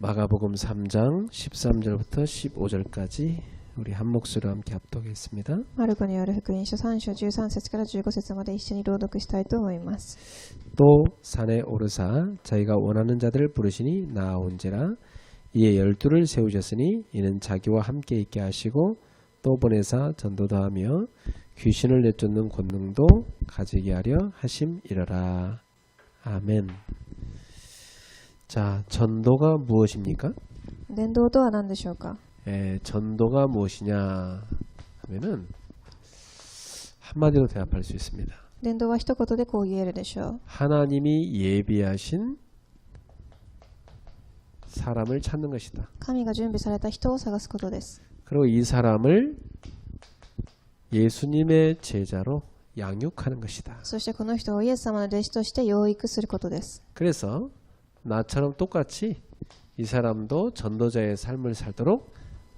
마가복음 3장 13절부터 15절까지 우리 한 목소리로 함께 합독했습니다. マルコによる福音書3章13節から15節まで一緒に朗読したいと思います。 또 산에 오르사 자기가 원하는 자들을 부르시니 나아온지라 이에 12를 세우셨으니 이는 자기와 함께 있게 하시고 또 보내사 전도도 하며 귀신을 내쫓는 권능도 가지게 하려 하심이러라. 아멘. 자, 전도가 무엇입니까? 伝道とは何でしょうか。 전도가 무엇이냐 하면은 한마디로 대답할 수 있습니다. 伝道は一言でこう言えるでしょう。 하나님이 예비하신 사람을 찾는 것이다. 神が準備された人を探すことです。 그리고 이 사람을 예수님의 제자로 양육하는 것이다. そしてこの人をイエス様の弟子として養育することです。 그래서 나처럼 똑같이 이 사람도 전도자의 삶을 살도록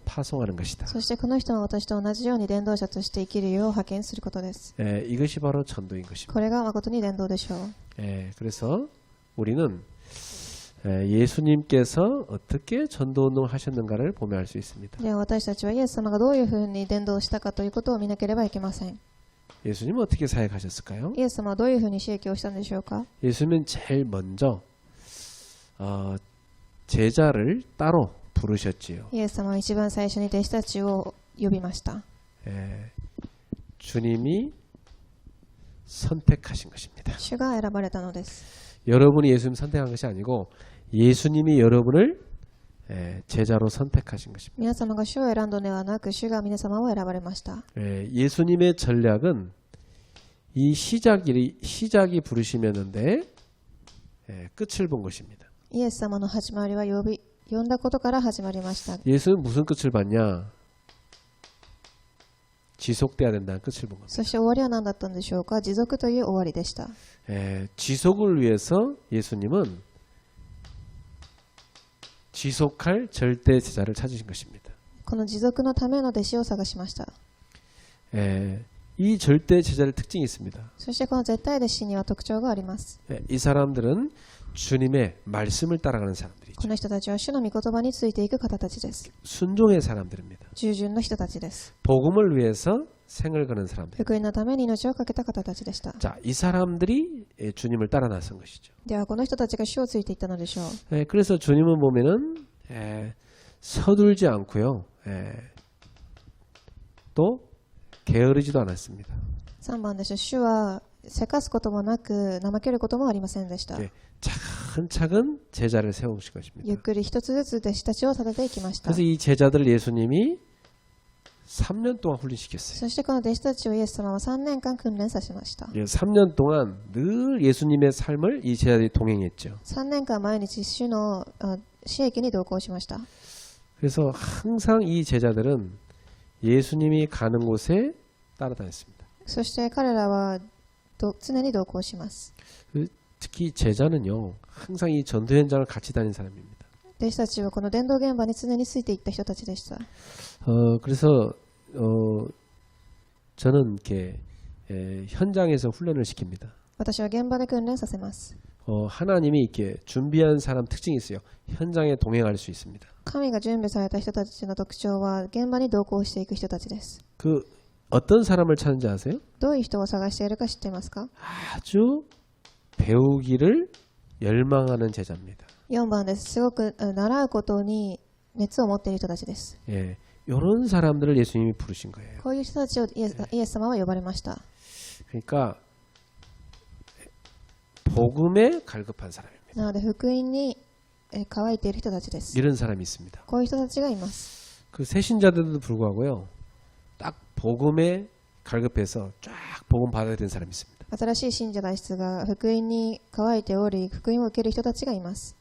파송하는 것이다. そしてこの人も私と同じように伝道者として生きるよう派遣することです。 이것이 바로 전도인 것입니다. これが誠に伝道でしょう。 그래서 우리는 예수님께서 어떻게 전도운동을 하셨는가를 보면 알 수 있습니다. では私たちはイエス様がどういうふうに伝道したかということを見なければいけません。 예수님은 어떻게 사역하셨을까요? イエス様はどういうふうに刺激をしたんでしょうか。 예수님은 제일 먼저 제자를 따로 부르셨지요. イエス様は一番最初に弟子たちを呼びました。 주님이 선택하신 것입니다. 主が選ばれたのです。 여러분이 예수님 선택한 것이 아니고 예수님이 여러분을 제자로 선택하신 것입니다. 皆様が主を選んだのではなく、主が皆様を選ばれました。 예수님의 전략은 이 시작이 부르시면인데 끝을 본 것입니다. イエス様の始まりは呼んだことから始まりました。 예수는 무슨 끝을 봤냐? 지속돼야 된다는 끝을 본 겁니다. そして終わりは何だったんでしょうか。持続という終わりでした。 지속을 위해서 예수님은 지속할 절대 제자를 찾으신 것입니다. この持続のための弟子を探しました。 이 절대 제자의 특징이 있습니다. そしてこの絶対弟子には特徴があります。 이 사람들은 주님의 말씀을 따라가는 사람들이죠. この人たちは主の御言葉についていく方たちです。 순종의 사람들입니다. 従順の人たちです。 복음을 위해서 생을 거는 사람들. 福音のために命を懸けた方たちでした。 자, 이 사람들이 주님을 따라 나선 것이죠. ではこの人たちが主をついていったのでしょう。 그래서 주님은 보면은 서둘지 않고요. 또 게으르지도 않았습니다. 3番です。主はせかすこともなく怠けることもありませんでした。 차근차근 제자를 세우신 것입니다. ゆっくり一つずつ弟子たちを立てていきました。 그래서 이 제자들을 예수님이 3년 동안 훈련시켰어요. そしてこの弟子たちをイエス様は3年間訓練させました。 3년 동안 늘 예수님의 삶을 이 제자들이 동행했죠. 3年間毎日主の刺激に同行しました。 그래서 항상 이 제자들은 예수님이 가는 곳에 따라다녔습니다. そして彼らは常に同行します。 특히 제자는요, 항상 이 전도 현장을 같이 다닌 사람입니다. 弟子たちはこの伝道現場に常についていった人たちでした。 그래서 저는 이렇게 현장에서 훈련을 시킵니다. 私は現場で訓練させます。 하나님이 이렇게 준비한 사람 특징이 있어요. 현장에 동행할 수 있습니다. 神が準備された人たちの特徴は現場に同行していく人たちです。 그 어떤 사람을 찾는지 아세요? どういう人を探しているか知っていますか？ 아주 배우기를 열망하는 제자입니다. 4番です。すごく習うことに熱を持っている人たちです。 이런 사람들을 예수님이 부르신 거예요. こういう人たちをイエス様は呼ばれました。 그러니까 복음에 갈급한 사람입니다. なので福音に乾いている人たちです。 이런 사람이 있습니다. こういう人たちがいます。 그 새신자들도 불구하고요. 딱 복음에 갈급해서 쫙 복음 받아들이는 사람이 있습니다. 新しい信者ですが福音に乾いており福音を受ける人たちがいます。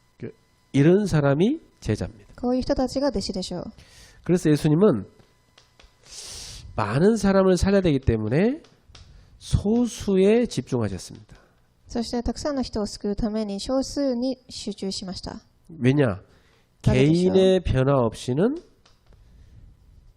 이런 사람이 제자입니다. こういう人たちが弟子でしょう。 그래서 예수님은 많은 사람을 살려야 되기 때문에 소수에 집중하셨습니다. そしてたくさんの人を救うために少数に集中しました。 왜냐? 개인의 변화 없이는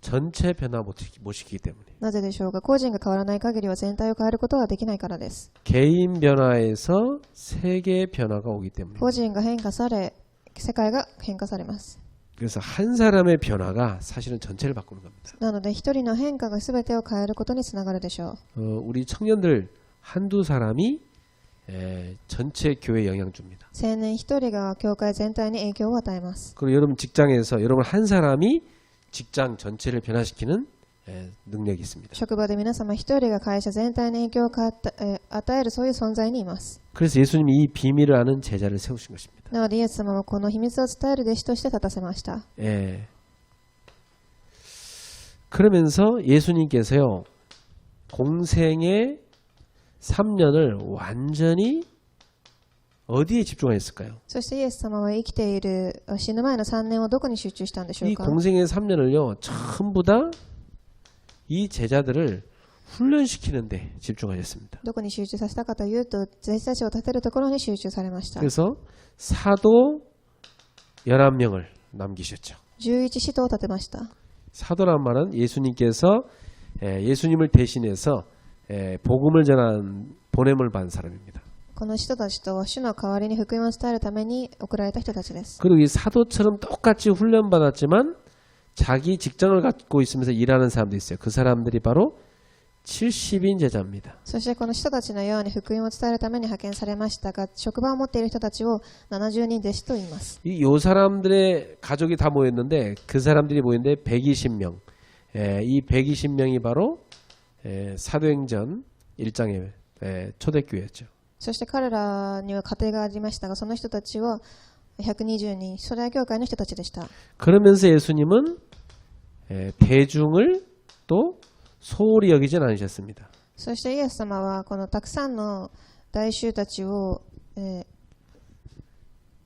전체 변화 못 시키기 때문에. なぜでしょうか。個人が変わらない限りは全体を変えることはできないからです。 개인 변화에서 세계 변화가 오기 때문에. 個人が変化され世界が変化されます。 그래서 한 사람의 변화가 사실은 전체를 바꾸는 겁니다. なので一人の変化が全てを変えることにつながるでしょう。 우리 청년들 한두 사람이 전체 교회에 영향 줍니다. 青年一人が教会全体に影響を与えます。 그리고 여러분 직장에서 여러분 한 사람이 직장 전체를 변화시키는 능력이 있습니다. 職場で皆様一人が会社全体に影響を与えるそういう存在にいます。 그래서 예수님이 이 비밀을 아는 제자를 세우신 것입니다. なのでイエス様はこの秘密を伝える弟子として立たせました。 그러면서 예수님께서요 공생의 3년을 완전히 어디에 집중하셨을까요? そしてイエス様は生きている死ぬ前の3年をどこに集中したんでしょう 이 か。 공생의 3년을요 전부 다 이 제자들을 훈련시키는데 집중하셨습니다. どこに集中させたかというと、弟子たちを立てるところに集中されました。 그래서 사도 11명을 남기셨죠. 11使徒を立てました。 사도란 말은 예수님께서 예수님을 대신해서 복음을 전한 보냄을 받은 사람입니다. この人たちとは主の代わりに福音を伝えるために送られた人たちです。 그리고 이 사도처럼 똑같이 훈련받았지만 자기 직장을 갖고 있으면서 일하는 사람도 있어요. 그 사람들이 바로 70인 제자입니다. そしてこの人たちのように福音を伝えるために派遣されましたが、職場を持っている人たちを70人弟子と言います。 요 사람들의 가족이 다 모였는데 그 사람들이 모였는데 120명. 이 120명이 바로 사도행전 1장의 초대교회였죠. そして彼らには家庭がありましたが、その人たちは120人、初代教会の人たちでした。 그러면서 예수님은 대중을 또 소홀히 여기진 않으셨습니다. そしてイエス様はこのたくさんの大衆たちを、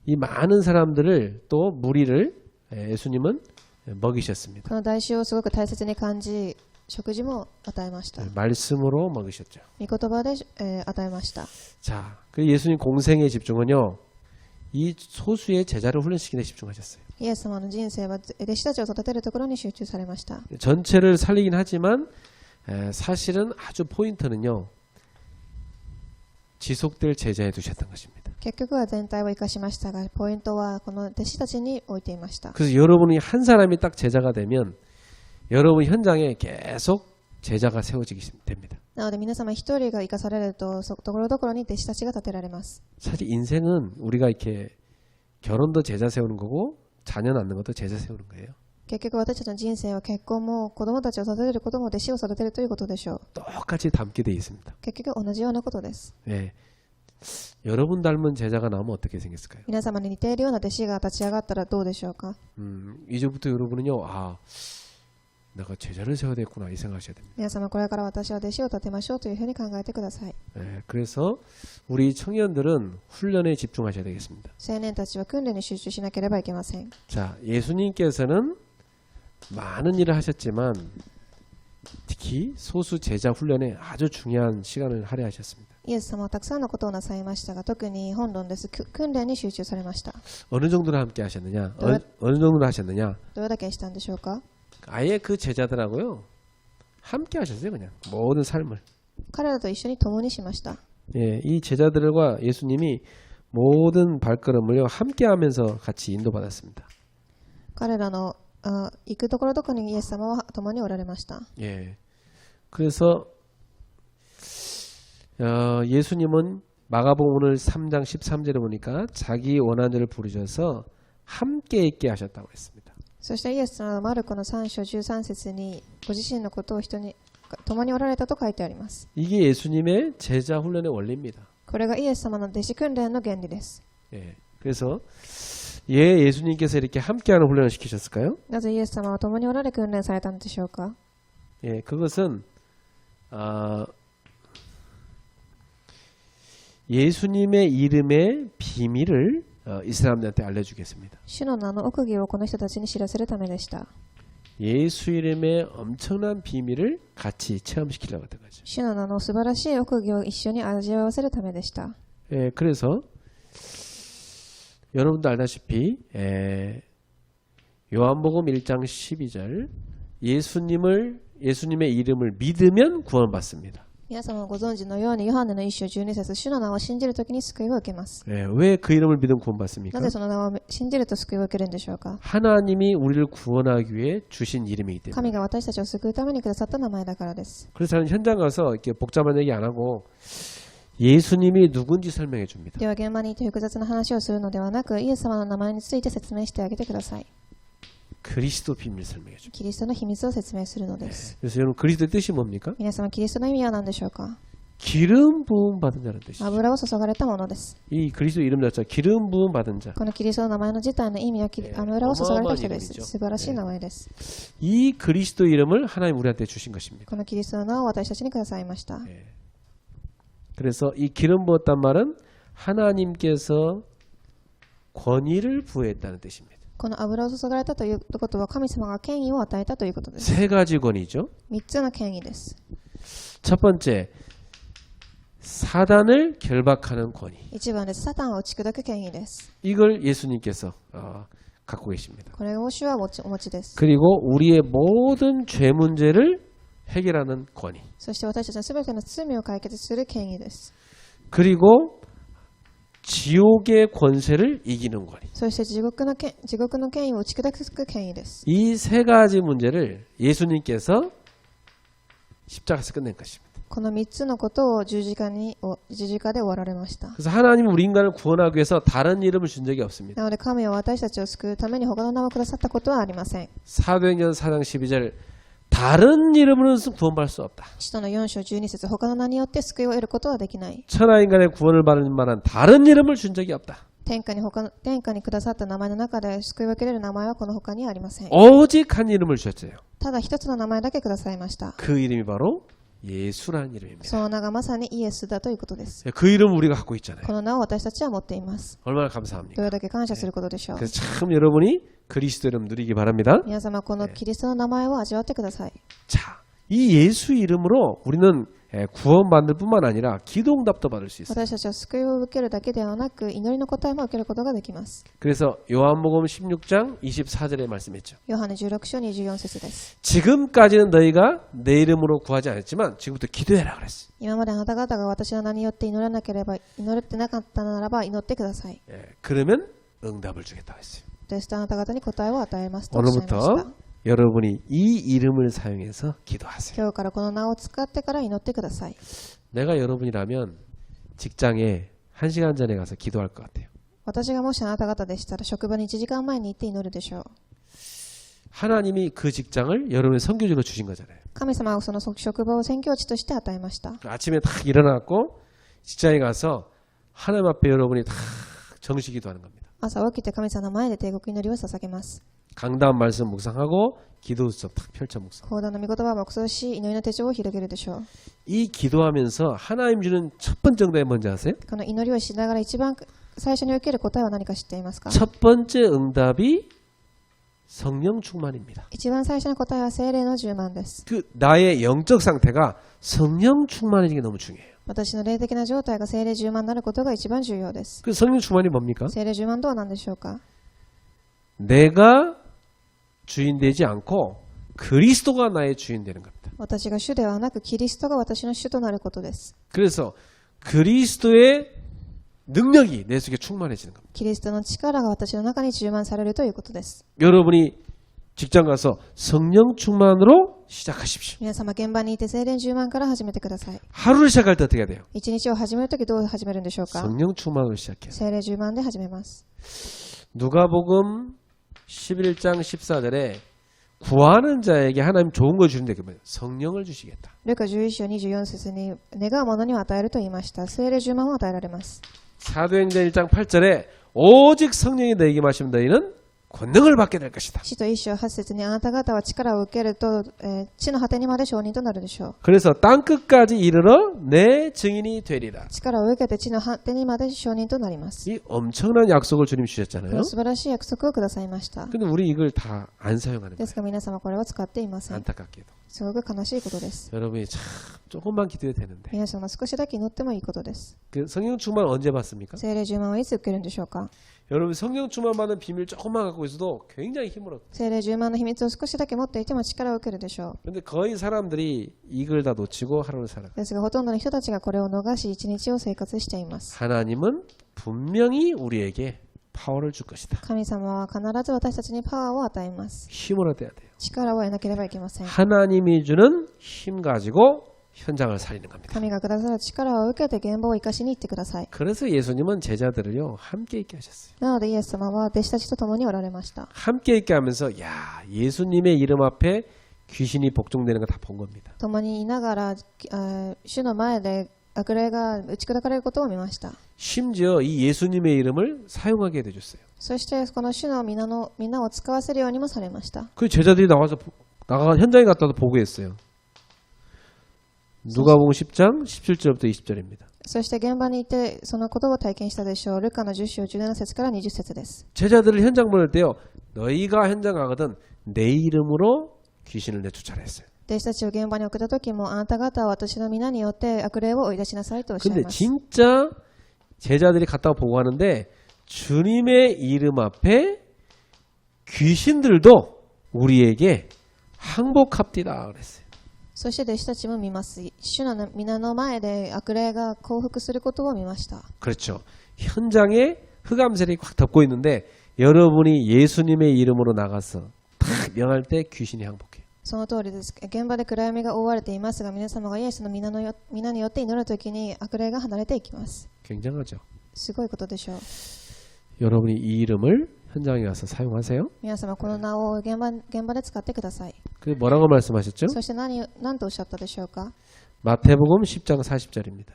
이 많은 사람들을 또 무리를 예수님은 먹이셨습니다. この大衆をすごく大切に感じ、食事も与えました。 말씀으로 먹이셨죠. 御言葉で、与えました。 자, 그 예수님 공생의 집중은요. 이 소수의 제자를 훈련시키는 데 집중하셨어요. イエス様の人生は弟子たちを育てるところに集中されました。 전체를 살리긴 하지만 사실은 아주 포인트는요. 지속될 제자에 두셨던 것입니다. 結局は全体を生かしましたが、ポイントはこの弟子たちに置いていました。 그래서 여러분이 한 사람이 딱 제자가 되면 여러분 현장에 계속 제자가 세워지게 됩니다. なので皆様一人が生かされると、ところどころに弟子たちが立てられます。 사실 인생은 우리가 이렇게 결혼도 제자 세우는 거고 자녀 낳는 것도 제자 세우는 거예요. 結局私たちの人生は結婚も子供たちを育てることも弟子を育てるということでしょう。 똑같이 닮게 돼 있습니다. 結局同じようなことです。 네. 여러분 닮은 제자가 나오면 어떻게 생겼을까요? 皆様に似ているような弟子が立ち上がったらどうでしょうか。 이제부터 여러분은요, 내가 제자를 세워야 되겠구나 이 생각하셔야 됩니다. 皆様これから私は弟子を立てましょうというふうに考えてください。 네, 그래서 우리 청년들은 훈련에 집중하셔야 되겠습니다. 青年たちは訓練に集中しなければいけません。 자, 예수님께서는 많은 일을 하셨지만 특히 소수 제자 훈련에 아주 중요한 시간을 할애하셨습니다. イエス様はたくさんのことをなさいましたが、特に本論です。訓練に集中されました。 어느 정도로 함께 하셨느냐? 네. 어느 정도로 하셨느냐? どれだけしたんでしょうか。 아예 그 제자들하고요 함께 하셨어요. 그냥 모든 삶을. 彼らと一緒に共にしました。 예, 이 제자들과 예수님이 모든 발걸음을요 함께하면서 같이 인도받았습니다. 彼らの行くところどころにイエス様は共におられました。 예, 그래서 예수님은 마가복음 오늘 3장 13절에 보니까 자기 원하는 를 부르셔서 함께 있게 하셨다고 했습니다. そしてイエス様はマルコの3章13節にご自身のことを人に共におられたと書いてあります。 이게 예수님의 제자 훈련의 원리입니다. これがイエス様の弟子訓練の原理です。 예, 그래서 예수님께서 이렇게 함께하는 훈련을 시키셨을까요? なぜイエス様は共におられ訓練されたのでしょうか。 예, 그것은 예수님의 이름의 비밀을 이 사람들한테 알려주겠습니다. 主の名の奥義をこの人たちに知らせるためでした。 예수 이름의 엄청난 비밀을 같이 체험시키려고 했던 거죠. 主の名の素晴らしい奥義を一緒に味わわせるためでした。 예, 그래서 여러분도 알다시피 요한복음 1장 12절 예수님의 이름을 믿으면 구원받습니다. 皆様もご存知のようにヨハネの一章12節、主の名を信じるときに救いを受けます。 예, 왜 그 이름을 믿으면 구원받습니까? なぜその名を信じると救いを受けるんでしょうか。 하나님이 우리를 구원하기 위해 주신 이름이기 때문에. 神が私たちを救うためにくださった名前だからです。 그래서 저는 현장 가서 이렇게 복잡한 얘기 안 하고 예수님이 누군지 설명해 줍니다. では現場にいて複雑な話をするのではなく、イエス様の名前について説明してあげてください。 그리스도 비밀 설명해 줍니다. キリストの秘密を説明するのです。 그래서 여러분 그리스도의 뜻이 뭡니까? 皆様、キリストの意味は何でしょうか。 기름 부음 받은 자라는 뜻이죠. 油を注がれたものです。 이 그리스도 이름 자체가 기름 부음 받은 자. このキリストの名前の自体の意味は油を注がれた人です。素晴らしい名前です。 이 그리스도 이름을 하나님 우리한테 주신 것입니다. このキリストの名を私たちにくださいました。 그래서 이 기름 부었단 말은 하나님께서 권위를 부여했다는 뜻입니다. この油を注がれたということは、神様が権威を与えたということです。 세 가지 권위죠. 3つの権威です。 첫 번째, 사단을 결박하는 권위. 1番です。サタンを打ち砕く権威です。 이걸 예수님께서 갖고 계십니다. これを主はお持ちです。 그리고 우리의 모든 죄 문제를 해결하는 권위. そして私たちのすべての罪を解決する権威です。 그리고 지옥의 권세를 이기는 권위. そして地獄の権威を打ち砕く権威です。 이 세 가지 문제를 예수님께서 십자가에서 끝낸 것입니다. この3つのことを十字架で終わられました。 그래서 하나님은 우리 인간을 구원하기 위해서 다른 이름을 준 적이 없습니다. なので神は私たちを救うために他の名をくださったことはありません。 사도행전 4장 12절 다른 이름으로는 구원받을 수 없다. 使徒の4章12節、他の名によって救いを得ることはできない。 천하 인간의 구원을 받을 만한 다른 이름을 준 적이 없다. 天下にくださった名前の中で救いを受けれる名前はこの他にありません。 오직 한 이름을 주셨어요. ただ一つの名前だけくださいました。 그 이름이 바로 예수라는 이름입니다. その名がまさにイエスだということです。 그 이름을 우리가 갖고 있잖아요. この名を私たちは持っています。 얼마나 ど 감사합니까? れだけ感謝することでしょう。 그래서 참 여러분이 그리스도 이름 누리기 바랍니다. 皆様、このキリストの名前を味わってください。 자, 이 예수 이름으로 우리는 구원받을 뿐만 아니라 기도응답도 받을 수 있어요. 私たちは救いを受けるだけではなく、祈りの答えも受けることができます。 그래서 요한복음 16장 24절에 말씀했죠. ヨハネ16章24節です。 지금까지는 너희가 내 이름으로 구하지 않았지만 지금부터 기도해라 그랬어요. 今まであなた方が私の名によって祈れてなかったならば祈ってください。 그러면 응답을 주겠다고 했어요. ですとあなた方に答えを与えますとおっしゃいました。 오늘부터 여러분이 이 이름을 사용해서 기도하세요. 今日からこの名を使ってから祈ってください。 내가 여러분이라면 직장에 1시간 전에 가서 기도할 것 같아요. 私がもしあなた方でしたら職場に1時間前に行って祈るでしょう。 하나님이 그 직장을 여러분의 선교지로 주신 거잖아요. 神様はその職場を宣教地として与えました。 아침에 딱 일어났고 직장에 가서 하나님 앞에 여러분이 다 정식 기도하는 겁니다. 朝起きて神様の前で帝国祈りを捧げます。 강단 말씀 묵상하고 기도 수업 딱 펼쳐 묵상. 講談の御言葉を黙想し、祈りの手帳を広げるでしょう。 이 기도하면서 하나님 주는 첫 번째 응답이 뭔지 아세요? この祈りをしながら一番最初に受ける答えは何か知っていますか？ 첫 번째 응답이 성령 충만입니다. 一番最初の答えは聖霊の充満です。 그 나의 영적 상태가 성령 충만해지는 게 너무 중요해요. 私の霊的な状態が聖霊充満になることが一番重要です。 그 성령 충만이 뭡니까? 聖霊充満とは何でしょうか？ 내가 주인 되지 않고 그리스도가 나의 주인 되는 겁니다. 私が主ではなくキリストが私の主となることです。 그래서 그리스도의 능력이 내 속에 충만해지는 겁니다. キリストの力が私の中に充満されるということです。 여러분이 직장 가서 성령 충만으로 시작하십시오. 皆様、現場にいて聖霊充満から始めてください。 하루를 시작할 때 어떻게 해야 돼요? 一日を始めるときどう始めるんでしょうか？ 성령 충만으로 시작해요. 聖霊充満で始めます。 누가복음 11장 14절에 구하는 자에게 하나님 좋은 걸 주는데 그 뭐예요? 성령을 주시겠다. ルカ11章24節に願う者には与えると言いました。聖霊充満を与えられます。 사도행전 1장 8절에 오직 성령이 너에게 마시면 너희는 권능을 받게 될 것이다. 使徒1章8節にあなた方は力を受けると、地の果てにまで証人となるでしょう。 그래서 땅 끝까지 이르러 내 증인이 되리라. 力を受けて地の果てにまで証人となります。 이 엄청난 약속을 주님 こ 주셨잖아요. の素晴らしい約束をくださいました。 근데 우리 이걸 다 안 사용하는 です 거예요. が皆様これを使っていません。 안타깝게도. すごく悲しいことです。 여러분이 참 조금만 기도해도 되는데. 皆様少しだけ祈ってもいいことです。 그 성령 충만 언제 받습니까? 聖霊充満はいつ受けるんでしょうか？ 여러분 성령 충만받는 비밀 조금만 갖고 있어도 굉장히 힘을 얻어요. 聖霊充満の秘密を少しだけ持っていても力を受けるでしょう。 근데 거의 사람들이 이걸 다 놓치고 하루를 살아가요. ですがほとんどの人たちがこれを逃し一日を生活しています。 하나님은 분명히 우리에게 파워를 줄 것이다. 神様は必ず私たちにパワーを与えます。 힘을 얻어야 돼요. 力を得なければいけません。 하나님이 주는 힘 가지고 현장을 살리는 겁니다. 神がくださる力を受けて現場を生かしに行ってください。 그래서 예수님은 제자들을요 함께 있게 하셨어요. なのでイエス様は弟子たちと共におられました。 함께 있게 하면서 야 예수님의 이름 앞에 귀신이 복종되는 거 다 본 겁니다. 共にいながら主の前で悪霊が打ち砕かれることを見ました。 심지어 이 예수님의 이름을 사용하게 해줬어요. そしてこの主の皆を使わせるようにもされました。 그 제자들이 현장에 갔다도 보고했어요. 누가복음 10장 17절부터 20절입니다. そして現場にいてそのことを体験したでしょう。ルカの10章17節から20節です。 제자들을 현장 보낼 때요. 너희가 현장 가거든 내 이름으로 귀신을 내쫓아라 했어요. 弟子たちを現場に送った時もあなた方は私の皆によって悪霊を追い出しなさいとおっしゃい 근데 ます。 진짜 제자들이 갔다가 보고하는데 주님의 이름 앞에 귀신들도 우리에게 항복합디다 그랬어요. そして弟子たちも見ます。主の皆の前で悪霊が降伏することを見ました。 그렇죠. 현장에 흑암셀이 확 덮고 있는데 여러분이 예수님의 이름으로 나가서 탁 명할 때 귀신이 항복해요. その通りです。現場で暗闇が覆われていますが、皆様がイエスの皆によって祈るときに悪霊が離れていきます。 굉장하죠. すごいことでしょう。 여러분이 이 이름을 현장에 가서 사용하세요. 皆様この名を現場で使ってください。 그 뭐라고 말씀하셨죠? そして何とおっしゃったでしょうか。 마태복음 10장 40절입니다.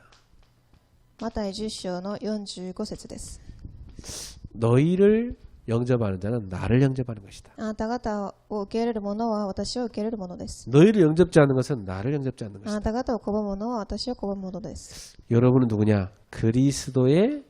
マタイ10章の45節です。 너희를 영접하는 자는 나를 영접하는 것이다. あなた方を受け入れる者は私を受け入れる者です。 너희를 영접지 않는 것은 나를 영접지 않는 あ 것이다. なた方を拒む者は私を拒む者です。 여러분은 누구냐? 그리스도의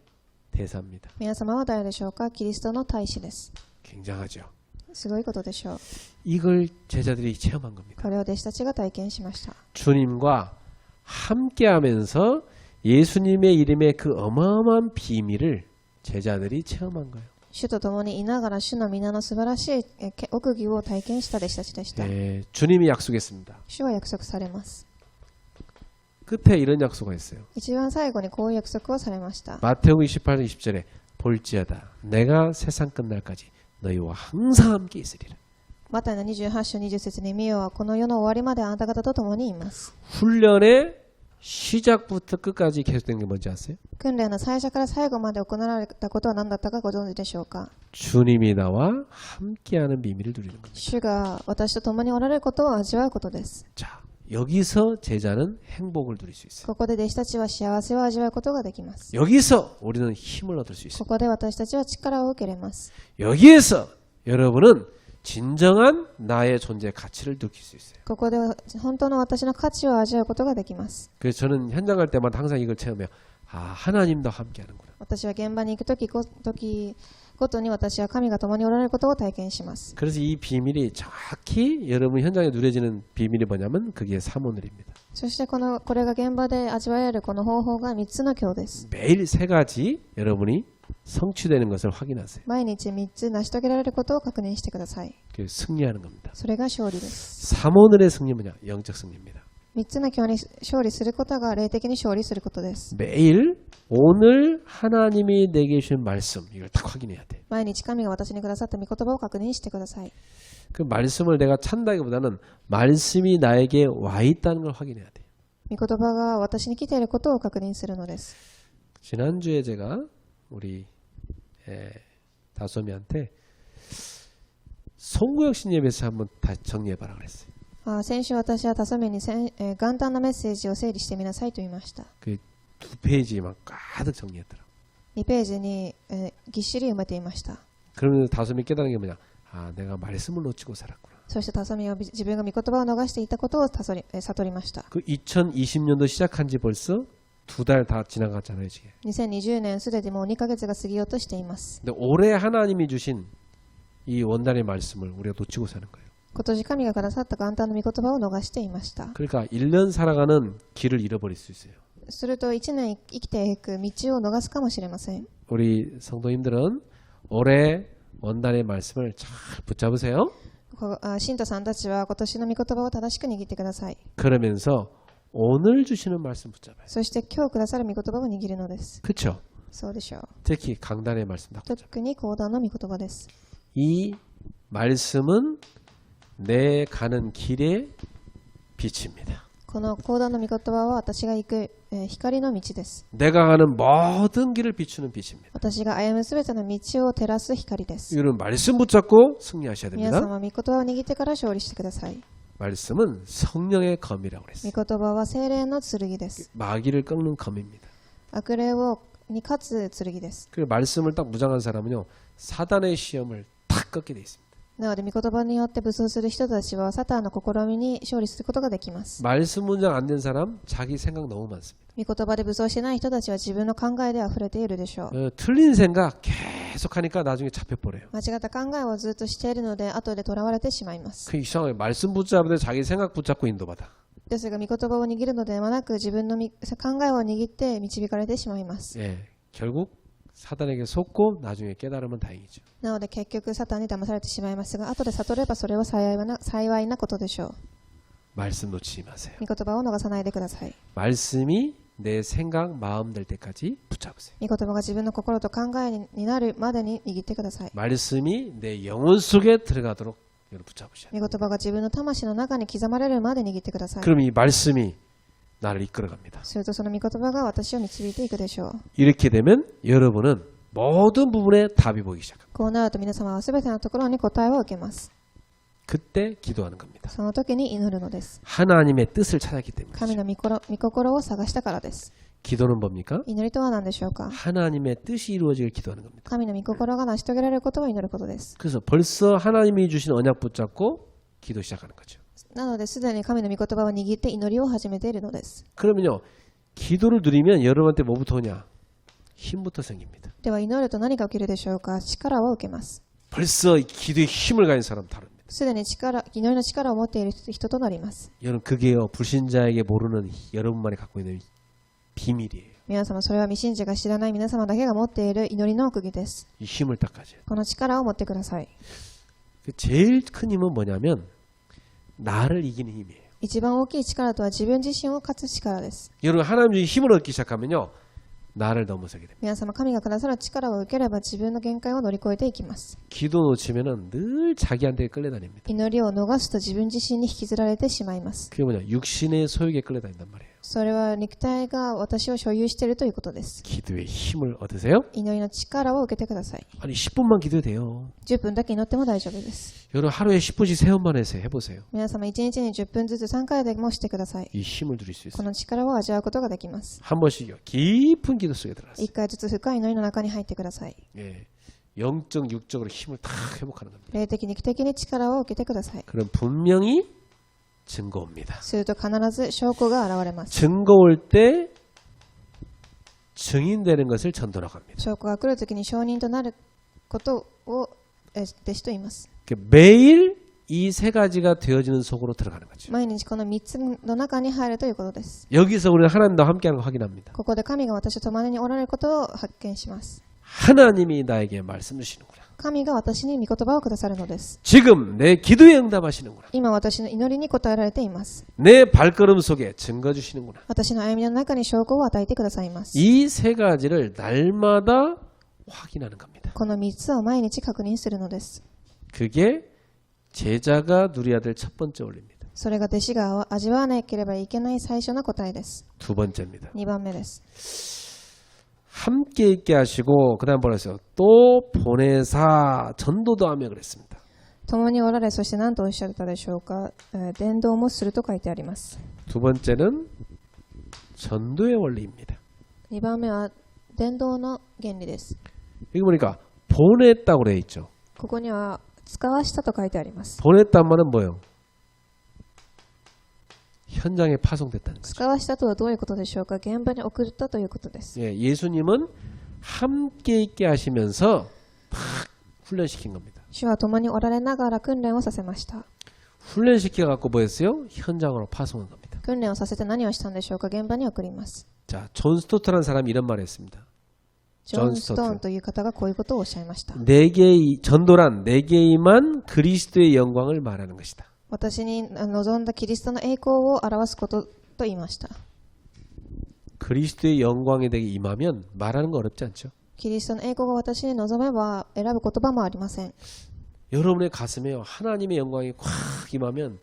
대사입니다. 皆様は誰でしょうか。キリストの大使です。 굉장하죠. すごいことでしょう。 이걸 제자들이 체험한 겁니다. これを弟子たちが体験しました。 주님과 함께하면서 예수님의 이름의 그 어마어마한 비밀을 제자들이 체험한 거예요. 主と共にいながら主の皆の素晴らしい奥義を体験した弟子たちでした。 네, 주님이 약속했습니다. 主は約束されます。 끝에 이런 약속을 했어요. 一番最後にこういう約束をされました。 마태복음 28장 20절에 볼지어다 내가 세상 끝날까지 너희와 항상 함께 있으리라. マタイの28章20節に見よはこの世の終わりまであなた方と共にいます。 훈련의 시작부터 끝까지 계속된 게 뭔지 아세요? 訓練の最初から最後まで行われたことは何だったかご存知でしょうか。 주님이 나와 함께하는 비밀을 누리는 겁니다. 主が私と共におられることを味わうことです。 자, 여기서 제자는 행복을 누릴 수 있어요. ここで弟子たちは幸せを味わうことができます。 여기서 우리는 힘을 얻을 수 こ 있어요. こで私たちは力を受けれます。 여기에서 여러분은 진정한 나의 존재 가치를 느낄 수 있어요. ここで本当の私の価値を味わうことができます。 그래서 저는 현장 갈 때마다 항상 이걸 체험해요. 아, 하나님도 함께하는구나. 私は現場に行くときごとに私は神が共におられることを体験します。 그래서 이 비밀이 정확히 여러분 현장에 누려지는 비밀이 뭐냐면 그게 사모늘입니다. そしてこれが現場で味わえるこの方法が3つの教です。 매일 3가지 여러분이 성취되는 것을 확인하세요. 毎日3つ成し遂げられることを確認してください。 그 승리하는 겁니다. それが勝利です。 사모늘의 승리 뭐냐? 영적 승리입니다. 3つの教に勝利することが霊的に勝利することです。 매일 오늘 하나님이 내게 주신 말씀 이걸 딱 확인해야 돼. 毎日神が私にくださった御言葉を確認してください。 그 말씀을 내가 찬다기보다는 말씀이 나에게 와 있다는 걸 확인해야 돼. 御言葉が私に来ていることを確認するのです。 지난주에 제가 우리 다솜이한테 송구역 신예배에서 한번 다시 정리해봐라 그랬어요. 先週私はタソミに元旦のメッセージを整理してみなさいと言いました。 그 2페이지만 가득 정리했더라. 2ページに、ぎっしり埋めていました。 그러면서 다솜이 깨달은 게 뭐냐? 아, 내가 말씀을 놓치고 살았구나. そしてタソミは自分が御言葉を逃していたことを悟りました。 그 2020년도 시작한 지 벌써 2달 다 지나갔잖아요, 지금. 2020年すでにもう2ヶ月が過ぎようとしています。 근데 올해 하나님이 주신 이 원단의 말씀을 우리가 놓치고 사는 거예요. 今年神がくださった元旦の御言葉を逃していました。 그러니까 1년 살아가는 길을 잃어버릴 수 있어요. すると1年生きていく道を逃すかもしれません。 우리 성도님들은 올해 원단의 말씀을 잘 붙잡으세요. 信徒さんたちは今年の御言葉を正しく握ってください。 그러면서 오늘 주시는 말씀 붙잡아요. そして今日くださる御言葉を握るのです。 그렇죠? そうでしょう。 특히 강단의 말씀 딱 붙잡아요. 特に講談の御言葉です。 이 말씀은 내 가는 길의 빛입니다. この講談の御言葉は私が行く、光の道です。 내가 가는 모든 길을 비추는 빛입니다. 私が歩むすべての道を照らす光です。 이런 말씀 붙잡고 승리하셔야 皆 됩니다. 様、御言葉を握ってから勝利してください。 말씀은 성령의 검이라고 그랬어요. 御言葉は精霊の剣です。 마귀를 꺾는 검입니다. 悪霊に勝つ剣です。 그 말씀을 딱 무장한 사람은요, 사단의 시험을 탁 꺾게 돼 있습니다. なので、御言葉によって武装する人たちはサタンの試みに勝利することができます。 말씀 문장 안 된 사람 자기 생각 너무 많습니다. 御言葉で武装してない人たちは自分の考えで溢れているでしょう。 틀린 생각 계속 하니까 나중에 잡혀버려요. 間違った考えをずっとしているので、後で囚われてしまいます。 그 이상하게 말씀 붙잡는데 자기 생각 붙잡고 인도받아. ですが、御言葉を握るのではなく、自分の考えを握って導かれてしまいます。 예, 결국 사단에게 속고 나중에 깨달으면 다행이죠. なので、結局サタンに騙されてしまいますが、後で悟ればそれは幸いなことでしょう。 말씀 놓치지 마세요. 御言葉を逃さないでください。 말씀이 내 생각, 마음 될 때까지 붙잡으세요. 御言葉が自分の心と考えになるまでに握ってください。 말씀이 내 영혼 속에 들어가도록 여러분 붙잡으셔야 돼요. 御言葉が自分の魂の中に刻まれるまで握ってください。 그럼 이 말씀이 나를 이끌어갑니다. するとその御言葉が私を導いていくでしょう。 이렇게 되면 여러분은 모든 부분에 답이 보이기 시작합니다. こうなると皆様はすべてのところに答えを受けます。 그때 기도하는 겁니다. その時に祈るのです。 하나님의 뜻을 찾았기 때문이죠. 神の御心を探したからです。 기도는 뭡니까? 祈りとは何でしょうか。 하나님의 뜻이 이루어지길 기도하는 겁니다. 神の御心が成し遂げられることを祈ることです。 그래서 벌써 하나님이 주신 언약 붙잡고 기도 시작하는 거죠. なので、すでに神の御言葉を握って祈りを始めているのです。 그러면요, 기도를 누리면 여러분한테 뭐부터 오냐? 힘부터 생깁니다. では、祈ると何が起きるでしょうか。力を受けます。 벌써 기도에 힘을 가진 사람 다릅니다. すでに祈りの力を持っている人となります。 여러분 그게요, 불신자에게 모르는 여러분만이 갖고 있는 비밀이에요. 皆様、それは未信者が知らない皆様だけが持っている祈りの奥義です。 이 힘을 딱 가져요. この力を持ってください。 제일 큰 힘은 뭐냐면 나를 이기는 힘이에요. 一番大きい力とは自分自身を勝つ力です。 여러분 하나님 중에 힘을 얻기 시작하면요, 나를 넘어서게 됩니다. 皆様、神がくださる力を受ければ自分の限界を乗り越えていきます。 기도 놓치면은 늘 자기한테 끌려다닙니다. 祈りを逃すと自分自身に引きずられてしまいます。 그게 뭐냐? 육신의 소욕에 끌려다닌단 말이에요. それは肉体が私を所有しているということです。 기도의 힘을 얻으세요? 祈りの力を受けてください。 아니 10분만 기도해도 돼요. 10分だけ祈っても大丈夫です。 여러분 하루에 10분씩 3번만 해서 해보세요. 皆様、1日に10分ずつ3回でもしてください。 이 힘을 누릴 수 こ 있어요. の力を味わうことができます。 한 번씩요. 깊은 기도 속에 들어갔어요. 1回ずつ深い祈りの中に入ってください。 예, 영적, 육적으로 힘을 다 회복하는 겁니다. 霊的、肉的に力を受けてください。 그럼 분명히 증거 옵니다. すると必ず証拠が現れます。 증거 올 때 증인되는 것을 전도라고 합니다. 証拠が来るときに証人となることを弟子と言います。 매일 이 세 가지가 되어지는 속으로 들어가는 거죠. 毎日この3つの中に入るということです。 여기서 우리는 하나님과 함께하는 걸 확인합니다. ここで神が私と共におられることを発見します。 하나님이 나에게 말씀 주시는구나. 神が私に御言葉をくださるのです。 지금 내 기도에 응답하시는구나. 今私の祈りに応えられています。 내 발걸음 속에 증거 주시는구나. 私の歩みの中に証拠を与えてくださいます。 이 세 가지를 날마다 확인하는 겁니다. この3つを毎日確認するのです。 그게 제자가 누려야 될 첫 번째 원리입니다. それが弟子が味わわなければいけない最初の答えです。 두 번째입니다. 2番目です。 함께 있게 하시고 그다음 뭐라 했어요? 또 보내사 전도도 하며 그랬습니다. 共におられ、そして何とおっしゃったでしょうか。伝道もすると書いてあります。 두 번째는 전도의 원리입니다. 2番目は伝道の原理です。 여기 보니까 보냈다고 그래 있죠. ここには使わしたと書いてあります。 보냈단 말은 뭐예요? 현장에 파송됐다는 거죠. 使わしたとはどういうことでしょうか。現場に送ったということです。 예, 예수님은 함께 있게 하시면서 막 훈련시킨 겁니다. 主は共におられながら訓練をさせました。 훈련시켜 갖고 뭐 했어요? 현장으로 파송한 겁니다. 訓練をさせて何をしたんでしょうか。現場に送ります。 자, 존 스토트라는 사람이 이런 말을 했습니다. ジョン・ストーンという方がこういうことをおっしゃいました。 내게 전도란 내게 임한 그리스도의 영광을 말하는 것이다. 私に望んだキリストの栄光を表すことと言いました。 그리스도의 영광에 대해 임하면 말하는 거 어렵지 않죠? キリストの栄光が私に望めば選ぶ言葉もありません。 여러분의 가슴에 하나님의 영광이 꽉 임하면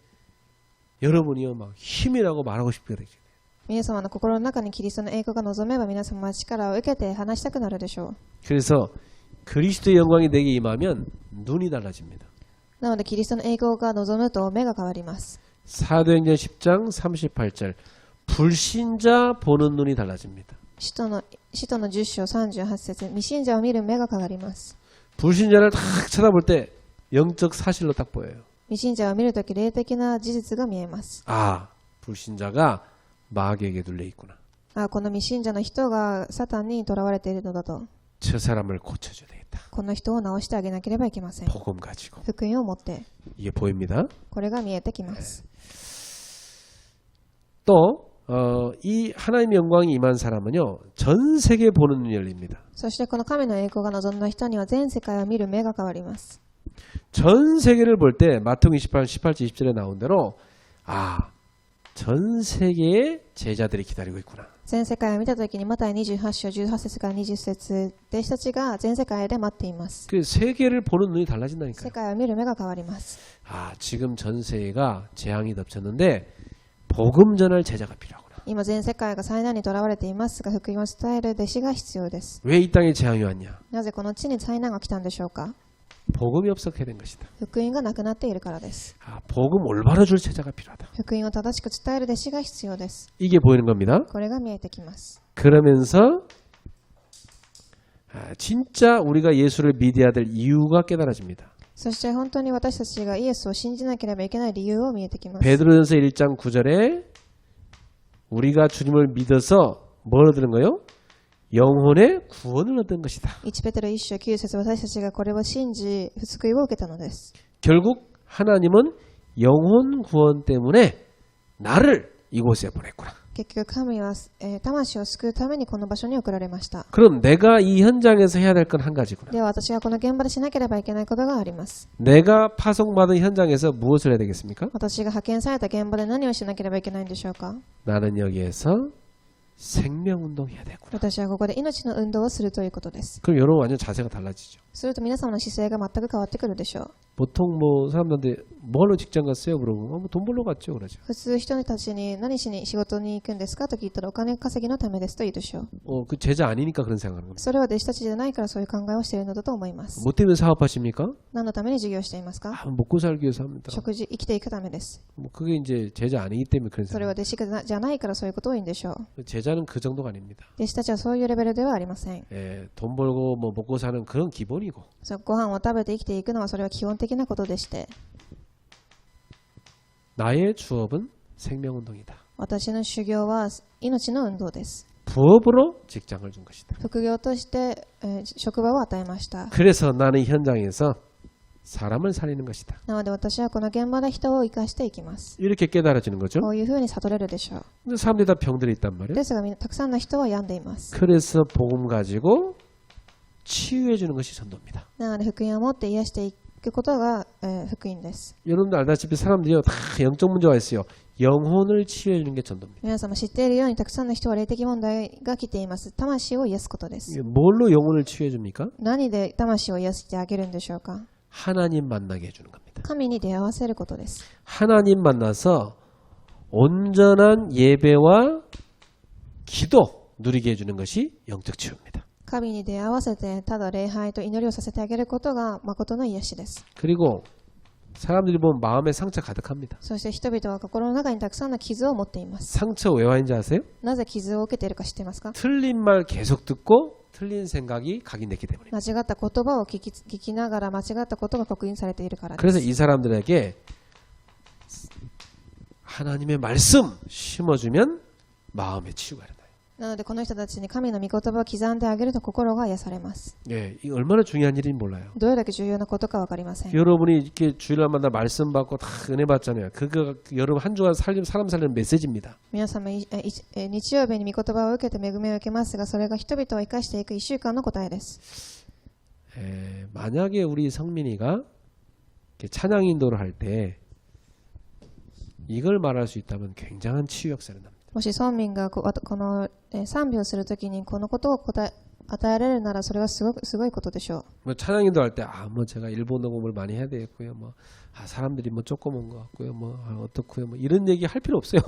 여러분이요 막 힘이 나고 말하고 싶게 되죠. 皆様の心の中にキリストの栄光が望めば皆様は力を受けて話したくなるでしょう。 그래서 그리스도의 영광이 내게 임하면 눈이 달라집니다. なのでキリストの栄光が望むと目が変わります。 사도행전 10장 38절 불신자 보는 눈이 달라집니다. 使徒の10章38節未信者を見る目が変わります。 불신자를 딱 쳐다볼 때 영적 사실로 딱 보여요. 未信者を見るとき霊的な事実が見えます。 아, 불신자가 마귀에게 눌려 있구나. この未信者の人がサタンに囚われているのだと。 저 사람을 고쳐줘야 되겠다. この人を治してあげなければいけません。 복음 가지고 福音を持って 이게 보입니다. これが見えてきます。 또 이 하나님의 영광이 임한 사람은요 전 세계 보는 눈이 열립니다. そしてこの神の栄光が望んだ人には全世界を見る目が変わります。 전 세계를 볼 때 마태복음 28, 18절 20절에 나온 대로 전 세계의 제자들이 기다리고 있구나. 全世界を見たときにマタイ28章18節から20節弟子たちが全世界で待っています。 그 세계를 보는 눈이 달라진다니까요. 世界を見る目が変わります。 지금 전 세계가 재앙이 덮쳤는데 복음 전할 제자가 필요하구나. 今全世界が災難にとらわれていますが福音を伝える弟子が必要です。 왜 이 땅에 재앙이 왔냐? なぜこの地に災難が来たんでしょうか。 복음이 없었게 된 것이다. 福音がなくなっているからです。 복음 올바로 줄 제자가 필요하다. 福音を正しく伝える弟子が必要です。 이게 보이는 겁니다. これが見えてきます。 그러면서 진짜 우리가 예수를 믿어야 될 이유가 깨달아집니다. そして本当に私たちがイエスを信じなければいけない理由を見えてきます。 베드로전서 1장 9절에 우리가 주님을 믿어서 뭘 얻는 거요? 영혼의 구원을 얻는 것이다. 1ペテロ1章9節私たちがこれを信じ救いを受けたのです。 결국 하나님은 영혼 구원 때문에 나를 이곳에 보냈구나. 結局神は、魂を救うためにこの場所に送られました。 그럼 내가 이 현장에서 해야 될 건 한 가지구나. では私がこの現場でしなければいけないことがあります。 내가 파송받은 현장에서 무엇을 해야 되겠습니까? 私が派遣された現場で何をしなければいけないんでしょうか。 나는 여기에서 생명운동 해야 되구나. 私はここで命の運動をするということです。 그럼 여러분 완전 자세가 달라지죠. すると皆様の姿勢が全く変わってくるでしょう。 보통 사람들한테 뭐하러 직장 갔어요? 물어보면 돈 벌러 갔죠. 그러죠. 普通人たちに何しに仕事に行くんですかと聞いたらお金稼ぎのためですと言うでしょう。 그 제자 아니니까 그런 생각하는 겁니다. それは弟子たちじゃないからそういう考えをしているのだと思います。 뭐 때문에 사업하십니까? 何のために授業していますか。 먹고 살기 위해서 합니다. 食事、生きていくためです。 그게 이제 제자 아니기 때문에 그런 それは 생각. 弟子じゃないからそういうことを言うんでしょう。 제자는 그 정도가 아닙니다. 弟子たちはそういうレベルではありません。 돈 벌고 뭐 먹고 사는 그런 기본이고. ご飯を食べて生きていくのはそれは基本的なことでして、 나의 주업은 생명운동이다. 私の修行は命の運動です。 부업으로 직장을 준 것이다. 副業として、職場を与えました。 그래서 나는 현장에서 사람을 살리는 것이다. なので私はこの現場で人を生かしていきます。 이렇게 깨달아지는 거죠. こういうふうに悟れるでしょう。 근데 사람들이 다 병들이 있단 말이에요. ですがたくさんの人は病んでいます。 그래서 복음 가지고 치유해 주는 것이 전도입니다. なので福音を持って癒していくことが、福音です。 여러분들 알다시피 사람들이요 다 영적 문제가 있어요. 영혼을 치유해 주는 게 전도입니다. 皆様知っているようにたくさんの人は霊的問題が来ています。魂を癒すことです。 뭘로 영혼을 치유해 줍니까? 何で魂を癒してあげるんでしょうか。 하나님 만나게 해주는 겁니다. 神に出会わせることです。 하나님 만나서 온전한 예배와 기도 누리게 해주는 것이 영적 치유입니다. 神に出会わせてただ礼拝と祈りをさせてあげることが誠の癒しです。 그리고 사람들이 보면 마음에 상처 가득합니다. そして人々は心の中にたくさんの傷を持っています。 상처 왜 와인지 아세요? なぜ傷を受けているか知っていますか。 틀린 말 계속 듣고 틀린 생각이 각인됐기 때문입니다. 間違った言葉を聞きながら間違ったことが刻印されているからです。 그래서 이 사람들에게 하나님의 말씀 심어주면 마음의 치유가 일어나요. なのでこの人たちに神の御言葉を刻んであげると心が癒されます。 예, 이 얼마나 중요한 일인지 몰라요. どれだけ重要なことかわかりません。 여러분이 이렇게 주일날마다 말씀 받고 다 은혜 받잖아요. 그거 여러분 한 주간 사람 살리는 메시지입니다. 皆様日曜日に御言葉を受けて恵みを受けますが、それが人々を生かしていく1週間の答えです。 만약에 우리 성민이가 찬양 인도를 할 때 이걸 말할 수 있다면 굉장한 치유 역사를 납니다. もし村民がこの賛美をするときにこのことを与えられるなら、それはすごいことでしょう。 뭐 찬양 인도할 때 뭐 제가 일본어 공부를 많이 해야 되겠고요. 사람들이 조금 온 것 같고요. 어떻고요. 이런 얘기 할 필요 없어요.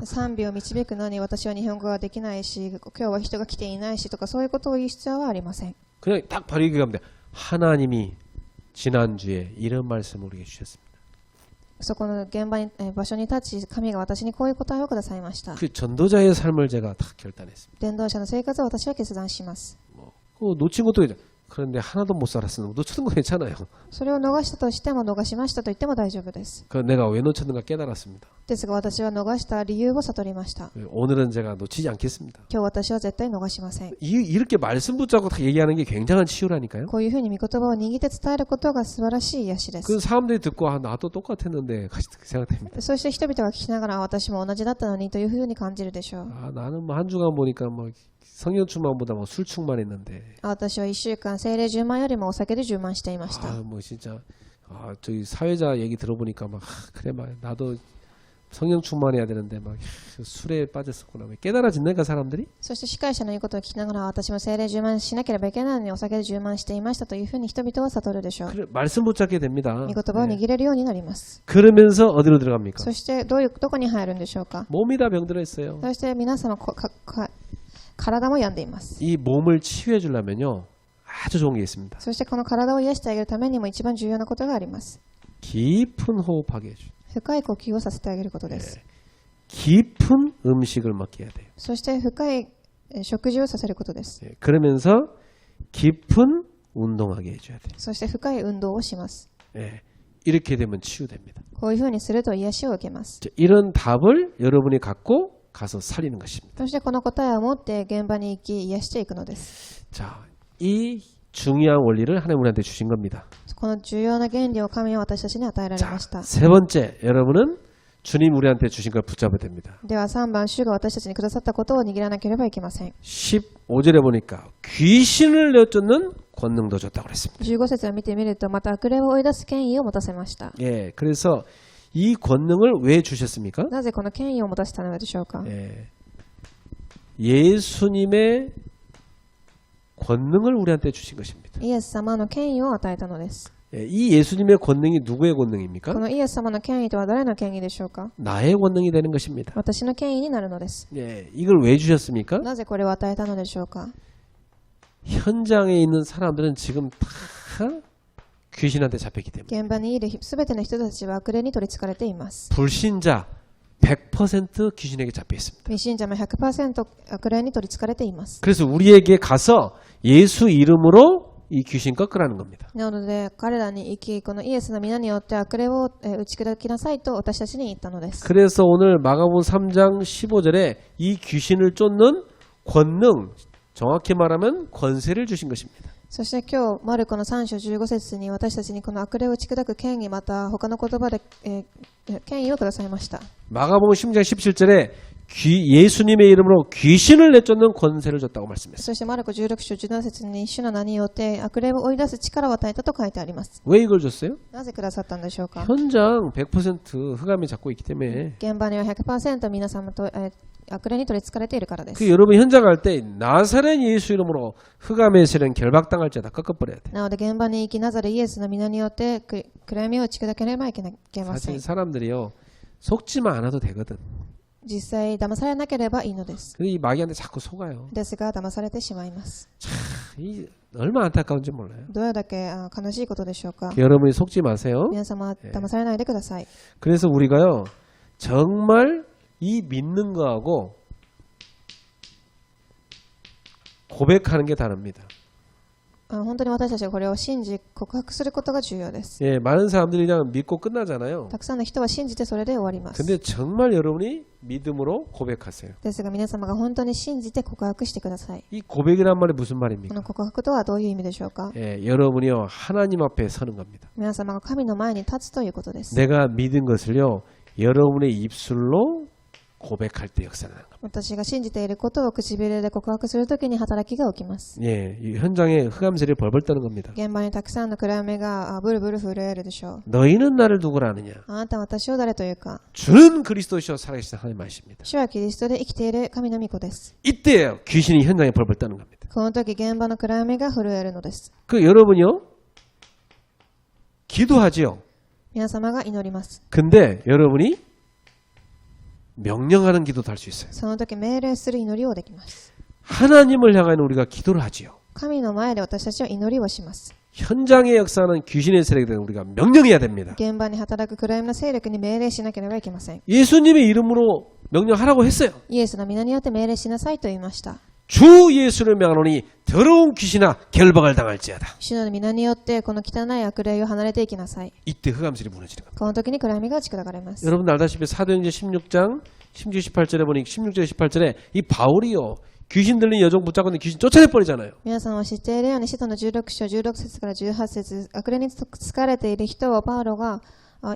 賛美を導くのに私は日本語ができないし、今日は人が来ていないしとか、そういうことを言う必要はありません。 그냥 딱 바로 얘기하면 돼. 하나님이 지난주에 이런 말씀을 우리에게 주셨습니다. そこの現場に場所に立ち、神が私にこういう答えをくださいました。 그 전도자의 삶을 제가 다 결단했습니다. 伝道者の生活を私は決断します。 놓친 것도 이제 그런데 하나도 못 살았으면 놓쳤는 거 괜찮아요. それを逃したとしても逃しましたと言っても大丈夫です。 그 내가 왜 놓쳤는가 깨달았습니다. ですが私は逃した理由を悟りました。 오늘은 제가 놓치지 않겠습니다. 今日私は絶対逃しません。 이렇게 말씀 붙잡고 다 얘기하는 게 굉장한 치유라니까요. こういうふうに御言葉を握って伝えることが素晴らしい癒しです。 그 사람들이 듣고 나도 똑같았는데 같이 생각됩니다. そして人々が聞きながら私も同じだったのにというふうに感じるでしょう。 나는 한 주간 보니까 성령 충만보다 술 충만했는데. 私は1週間聖霊充満よりもお酒で充満していました。 진짜 저희 사회자 얘기 들어보니까 그래 나도 성령 충만해야 되는데 술에 빠졌었구나. 깨달아진다니까 사람들이. そして司会者の言うことを聞きながら私も聖霊充満しなければいけないのにお酒で充満していましたというふうに人々は悟るでしょう。 그래, 말씀 붙잡게 됩니다. 御言葉を握れるようになります。 그러면서 어디로 들어갑니까? そしてどこに入るんでしょうか。 몸이 다 병들어 있어요. そして皆様体も病んでいます。 이 몸을 치유해 주려면요 아주 좋은 게 있습니다. そしてこの体を癒してあげるためにも一番重要なことがあります。 깊은 호흡하게 해줘. 深い呼吸をさせてあげることです。 깊은 음식을 먹게 해야 돼요. そして深い食事をさせることです。 그러면서 깊은 운동하게 해줘야 돼요. そして深い運動をします。 이렇게 되면 치유됩니다. こういうふうにすると癒しを受けます。 이런 답을 여러분이 갖고 가서 살리는 것입니다. そしてこの答えを持って現場に行き癒していくのです。 자, 이 중요한 원리를 하나님 우리한테 주신 겁니다. この重要な原理を神は私たちに与えられました。 세 번째, 여러분은 주님 우리한테 주신 걸 붙잡아야 됩니다. では3番、主が私たちにくださったことを握らなければいけません。 15절에 보니까 귀신을 내쫓는 권능도 줬다고 그랬습니다. 15節を見てみると、また悪霊を追い出す権威を持たせました。 그래서 이 권능을 왜 주셨습니까? なぜこの権威を持たせたのでしょうか。 예수님의 권능을 우리한테 주신 것입니다. イエス様の権威を与えたのです。 이 예수님의 권능이 누구의 권능입니까? このイエス様の権威とは誰の権威でしょうか。 나의 권능이 되는 것입니다. 私の権威になるのです。 이걸 왜 주셨습니까? なぜこれを与えたのでしょうか。 현장에 있는 사람들은 지금 다 귀신한테 잡혔기 때문에 現場にいるすべての人たちは悪霊に取り憑かれています。 불신자 100% 귀신에게 잡혀 있습니다. 未信者も 100% 悪霊に取り憑かれています。 그래서 우리에게 가서 예수 이름으로 이 귀신 꺾으라는 겁니다. なので彼らに行き、このイエスの皆によって悪霊を打ち砕きなさいと私たちに言ったのです。 그래서 오늘 마가복음 3장 15절에 이 귀신을 쫓는 권능, 정확히 말하면 권세를 주신 것입니다. そして今日マルコの3章15節に私たちにこの悪霊を打ち砕く権威、また他の言葉で、権威をくださいました。 마가복음 10장 17절에 예수님의 이름으로 귀신을 내쫓는 권세를 줬다고 말씀했습니다. そしてマルコ16章17節に主の名によって悪霊を追い出す力を与えたと書いてあります。 왜 이걸 줬어요? なぜくださったんでしょうか。 현장 100% 흑암이 잡고 있기 때문에 現場には 100% 皆様と、悪霊に取り憑かれているからです。 그 여러분 현장 갈 때 나사렛 예수 이름으로 흑암의 세력 결박당할 자다 꺾어버려야 돼. なので現場に行きナザレイエスの皆によって暗闇を打ち砕ければいけませ 사실 ん。 사람들이요 속지만 않아도 되거든. 実際騙されなければいいのです。 근데 이 마귀한테 자꾸 속아요. ですが騙されてしまいます。 이 얼마나 안타까운지 몰라요. どれだけ悲しいことでしょうか。 여러분이 속지 마세요. 皆様騙されないでください。 그래서 우리가요 정말 이 믿는 거하고 고백하는 게 다릅니다. 本当に私たちはこれを信じ告白することが重要です。 예, 많은 사람들이 그냥 믿고 끝나잖아요. たくさんの人は信じてそれで終わります。 근데 정말 여러분이 믿음으로 고백하세요. ですが皆様が本当に信じて告白してください。 이 고백이란 말이 무슨 こ 말입니까? の告白とはどういう意味でしょうか。 예, 여러분이요 하나님 앞에 서는 겁니다. 皆様が神の前に立つということです。 내가 믿은 것을요 여러분의 입술로 고백할 때 역사나는 겁니다. 私が信じていることを唇で告白するときに働きが起きます。 예, 이 현장에 흑암들이 벌벌 떠는 겁니다. 現場にたくさんの暗闇がブルブル震えるでしょう。 너희는 나를 누구라 하느냐? あなたは私を誰というか。 주는 그리스도시요 살아계신 하나님 말씀입니다. 主はキリストで生きている神の御子です。 이때예요. 귀신이 현장에 벌벌 떠는 겁니다. この時現場の暗闇が震えるのです。 그 여러분이요 기도하지요. 皆様が祈ります。 근데 여러분이 명령하는 기도도 할 수 있어요. その時命令する祈りをできます。 하나님을 향한 우리가 기도를 하지요. 神の前で私たちは祈りをします。 현장의 역사는 귀신의 세력에 대해 우리가 명령해야 됩니다. 現場に働く暗闇の勢力に命令しなければいけません。 예수님의 이름으로 명령하라고 했어요. イエスの皆によって命令しなさいと言いました。 주 예수를 명하노니 더러운 귀신아 결박을 당할지어다. 主の皆によってこの汚い悪霊を離れていきなさい。 이때 흑암슬이 무너지는 겁니다. この時に暗闇が打ち砕かれます。 여러분 알다시피 사도행전 16장 16, 18절에 보니 16절 18절에 이 바울이요 귀신 들린 여종 붙잡고 있는 귀신 쫓아내버리잖아요. 皆さんは知っているように使徒の16章16節から18節、悪霊に疲れている人をパウロが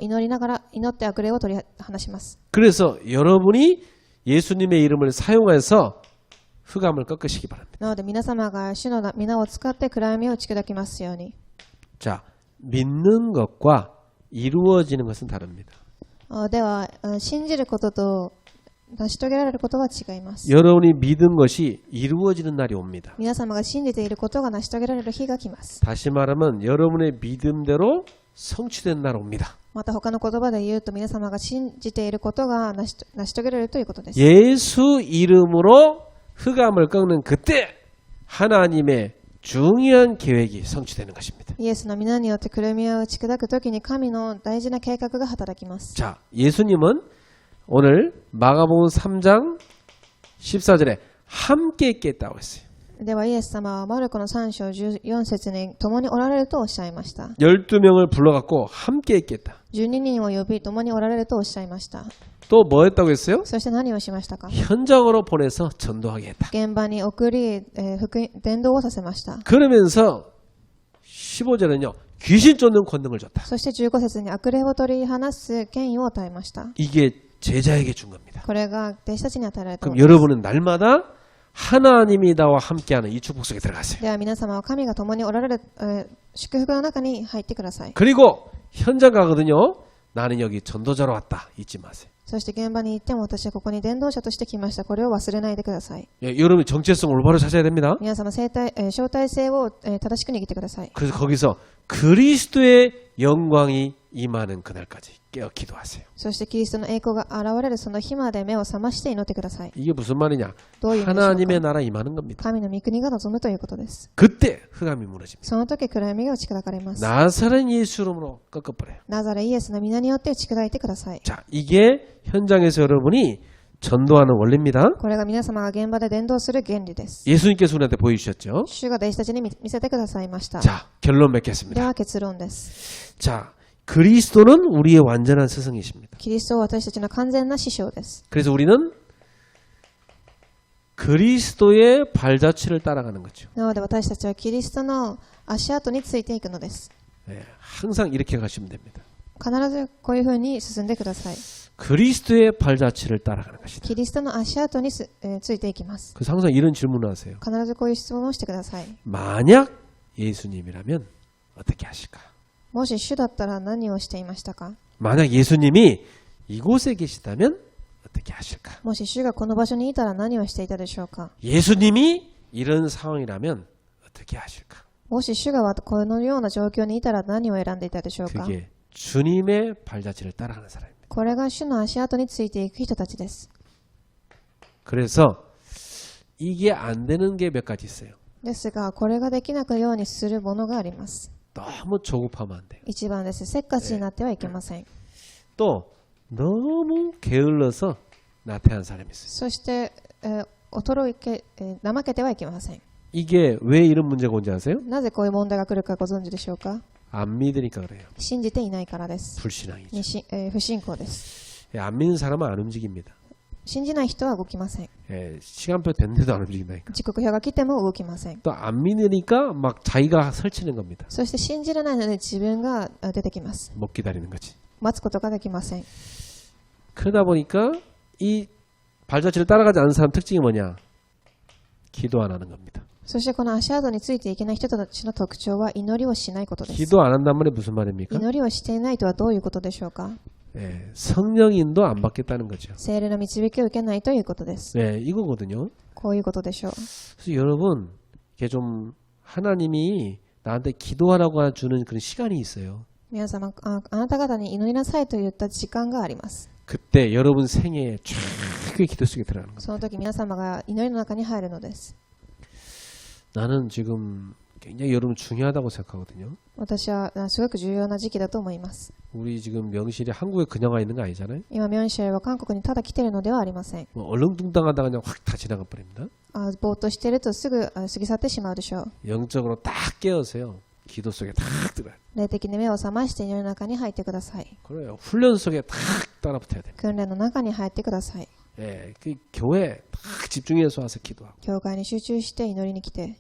祈りながら祈って悪霊を取り離します。 그래서 여러분이 예수님의 이름을 사용해서 흑암을 꺾으시기 바랍니다. なので皆様が主の皆を使って暗闇を打ち砕きますように。 자, 믿는 것과 이루어지는 것은 다릅니다. では信じることと成し遂げられることは違います。 여러분이 믿은 것이 이루어지는 날이 옵니다. 皆様が信じていることが成し遂げられる日が来ます。 다시 말하면 여러분의 믿음대로 성취된 날 옵니다. また他の言葉で言うと皆様が信じていることが成し遂げられるということです。 예수 이름으로 흑암을 꺾는 그때 하나님의 중요한 계획이 성취되는 것입니다. イエスの皆によって暗闇を打ち砕くときに神の大事な計画が働きます。 자, 예수님은 오늘 마가복음 3장 14절에 함께 있겠다고 했어요. ではイエス様はマルコの3章14節に共におられるとおっしゃいました。 12명을 불러갖고 함께 있겠다. 12人を呼び共におられるとおっしゃいました。 또 뭐 했다고 했어요? そして何をしましたか。 현장으로 보내서 전도하게 했다. 現場に送り、伝道をさせました。 그러면서 15절은요. 귀신 쫓는 권능을 줬다. そして15節に悪霊を取り放す権威を与えました。 이게 제자에게 준 겁니다. これが弟子たちに与えられたも 그럼 のです。 여러분은 날마다 하나님이 나와 함께하는 이 축복 속에 들어가세요. では皆様は神が共におられる、祝福の中に入ってください。 그리고 현장 가거든요. 나는 여기 전도자로 왔다. 잊지 마세요. そして現場に行っても私はここに伝道者として来ました。これを忘れないでください。 예, 여러분 정체성을 올바로 찾아야 됩니다. 皆様招待性を正しく握ってください。 그래서 거기서 그리스도의 영광이 임하는 그날까지 깨어 기도하세요. そしてキリストの栄光が現れるその日まで目を覚まして祈ってください。 이게 무슨 말이냐? どういう意味でしょう 하나님의 か。 나라 임하는 겁니다. 神の御国が望むということです。 그때 흑암이 무너집니다. その時暗闇が打ち砕かれます。 나사렛 예수 이름으로 꺾어버려요. ナザレイエスの皆によって打ち砕いてください。 자, 이게 현장에서 여러분이 전도하는 원리입니다. これが皆様が現場で伝道する原理です。 예수님께서 우리한테 보여주셨죠. 主が弟子たちに見せてくださいました。 자, 결론 で 맺겠습니다. は結論です。 자, 그리스도는 우리의 완전한 스승이십니다. キリストは私たちの完全な師匠です。 그래서 우리는 그리스도의 발자취를 따라가는 거죠. なので私たちはキリストの足跡についていくのです。 네, 항상 이렇게 가시면 됩니다. 必ずこういうふうに進んでください。 그리스도의 발자취를 따라가는 것이다. キリストの足跡についていきます。 그래서 항상 이런 질문을 하세요. 必ずこういう質問をしてください。 만약 예수님이라면 어떻게 하실까? もし主だったら何をしていましたか。 만약 예수님이 이곳에 계시다면 어떻게 하실까? もし主がこの場所にいたら何をしていたでしょうか。 예수님이 이런 상황이라면 어떻게 하실까? もし主がこのような状況にいたら何を選んでいたでしょうか。 그게 주님의 발자취를 따라가는 사람입니다. これが主の足跡についていく人たちです。 그래서 이게 안 되는 게 몇 가지 있어요. ですが、これができなくようにするものがあります。 너무 조급하면 안 돼요. 一番です。せっかちになってはいけません。 또 너무 게을러서 나태한 사람이 있어요. そして、怠けてはいけません。 이게 왜 이런 문제가 온지 아세요? なぜこういう問題が来るかご存知でしょうか。 안 믿으니까 그래요. 信じていないからです。 불신앙이죠. 不信仰です。 안 믿는 사람은 안 움직입니다. 信じない人は動きません。 시간표 됐는데도 안 움직인다니까. 時刻表が来ても動きません。 또 안 믿으니까 막 자기가 설치는 겁니다. そして信じられないので自分が出てきます。 못 기다리는 거지. 待つことができません。 그러다 보니까 이 발자취를 따라가지 않는 사람 특징이 뭐냐? 기도 안 하는 겁니다. そしてこの足跡についていけない人たちの特徴は祈りをしないことです。 기도 안 한다는 말이 무슨 말입니까? 祈りをしていないとはどういうことでしょうか。 성령인도 안 받겠다는 거죠. 聖霊の導きを受けないということです。 이거거든요. こういうことでしょう。 그래서 여러분, 이게 좀 하나님이 나한테 기도하라고 주는 그런 시간이 있어요. 皆様、あなた方に祈りなさいと言った時間があります。 그때 여러분 생애에 최고의 기도 속에 들어가는 거예요. その時皆様が祈りの中に入るのです。 나는 지금 굉장히 여러분 중요하다고 생각하거든요. 私はすごく重要な時期だと思います。 우리 지금 명실이 한국에 그냥 와 있는 거 아니잖아요. 今、ミョンシェルは韓国にただ来ているのではありません。 뭐 얼렁뚱땅하다가 그냥 확 다 지나가 버립니다. ぼーっとしているとすぐ過ぎ去ってしまうでしょう。 영적으로 딱 깨어서요. 기도 속에 딱 들어요. 霊的に目を覚まして祈りの中に入ってください。 그래요. 훈련 속에 딱 따라붙어야 됩니다. 訓練の中に入ってください。 그 교회 딱 집중해서 와서 기도하고. 教会に集中して祈りに来て、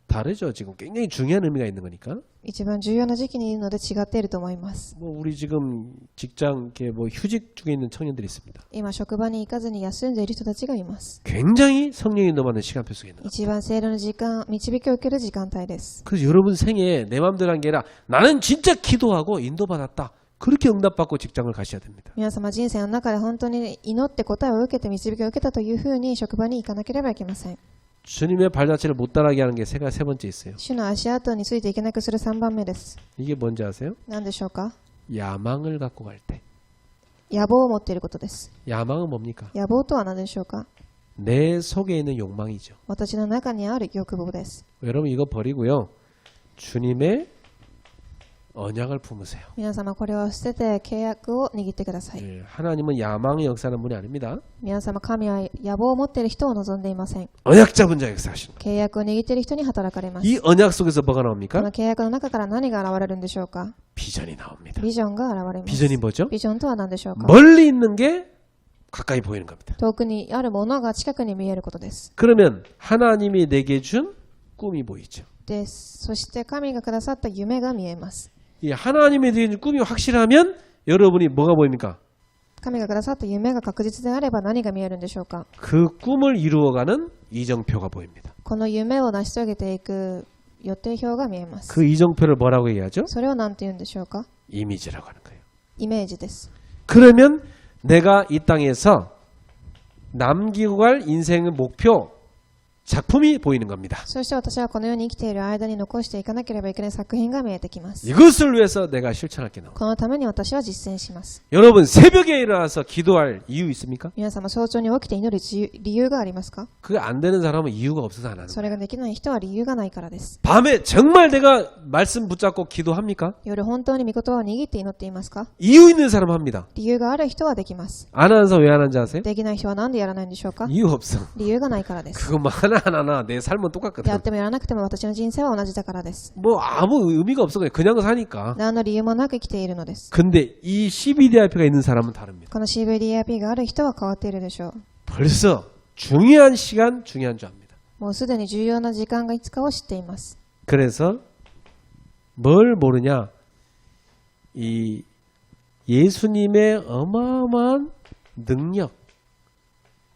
다르죠. 지금 굉장히 중요한 의미가 있는 거니까. 一番重要な時期にいるので違っていると思います。 뭐 우리 지금 직장 뭐 휴직 중에 있는 청년들이 있습니다. 今、職場に行かずに休んでいる人たちがいます。 굉장히 성령이 넘어가는 시간표 속에 있는 거예요. 一番聖霊の時間、導きを受ける時間帯です。 그래서 여러분 생애에 내 마음대로 한 게 아니라 나는 진짜 기도하고 인도받았다. 그렇게 응답받고 직장을 가셔야 됩니다. 皆様人生の中で本当に祈って答えを受けて導きを受けたというふうに職場に行かなければいけません。 주님의 발자취를 못 따라가게 하는 게 세 번째 있어요. 主の足跡についていけなくする3番目です。 이게 뭔지 아세요? 何でしょうか。 야망을 갖고 갈 때. 野望を持っていることです。 야망은 뭡니까? 野望とは何でしょうか。 내 속에 있는 욕망이죠. 私の中にある欲望です。 여러분 이거 버리고요. 주님의 언약을 품으세요. 皆様これを捨てて契約を握ってください。 하나님은 야망의 역사하는 분이 아닙니다. 皆様、神は野望を持っている人を望んでいません。 언약 잡은 자 역사하시는 거예요. 契約を握っている人に働かれます。 이 언약 속에서 뭐가 こ 나옵니까? の契約の中から何が現れるんでしょうか。 비전이 나옵니다. ビジョンが現れます。 비전이 뭐죠? ビジョンとは何でしょうか。 멀리 있는 게 가까이 보이는 겁니다. 遠くにあるものが近くに見えることです。 그러면 하나님이 내게 준 꿈이 보이죠. そして神がくださった夢が見えます。 이 하나님에 대한 꿈이 확실하면 여러분이 뭐가 보입니까? 神がくださった夢が確実であれば何が見えるんでしょうか。 그 꿈을 이루어가는 이정표가 보입니다. この夢を成し遂げていく予定表が見えます。 그 이정표를 뭐라고 얘기하죠? それを何て言うんでしょうか。 이미지라고 하는 거예요. イメージです。 그러면 내가 이 땅에서 남기고 갈 인생의 목표, 작품이 보이는 겁니다. そして私はこの世に生きている間に残していかなければいけない作品が見えてきます。 이것을 위해서 내가 실천할 게 나옵니다. このために私は実践します。 여러분 새벽에 일어나서 기도할 이유 있습니까? 皆様、早朝に起きて祈る理由がありますか。 그게 안 되는 사람은 이유가 없어서 안 하는 それ 거예요. ができない人は理由がないからです。 밤에 정말 내가 말씀 붙잡고 기도합니까? 夜本当に御言葉を握って祈っていますか。 이유 있는 사람 합니다. 理由がある人はできます。 안 하는 사람 왜 안 하는지 아세요? できない人は何でやらないんでしょうか。 이유 없어. 理由がないからです。 그거 뭐 하나하나 내 삶은 똑같거든. やってもやらなくても私の人生は同じだからです。 뭐 아무 의미가 없어. 그냥 사니까. 何の理由もなく生きているのです。 근데 이 CBDIP가 있는 사람은 다릅니다. この CVDIP がある人は変わっているでしょう。 벌써 중요한 시간 중요한 줄 압니다. もうすでに重要な時間がいつかを知っています。 그래서 뭘 모르냐? 이 예수님의 어마어마한 능력